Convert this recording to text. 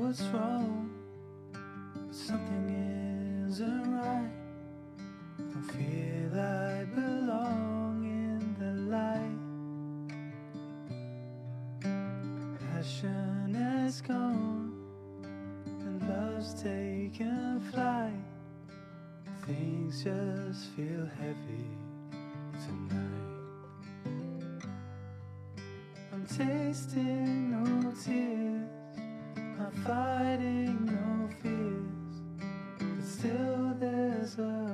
what's wrong, but something isn't right. Don't feel I belong in the light. Passion has gone and love's taken flight. Things just feel heavy tonight. I'm tasting no tears, I'm fighting no fears, but still there's a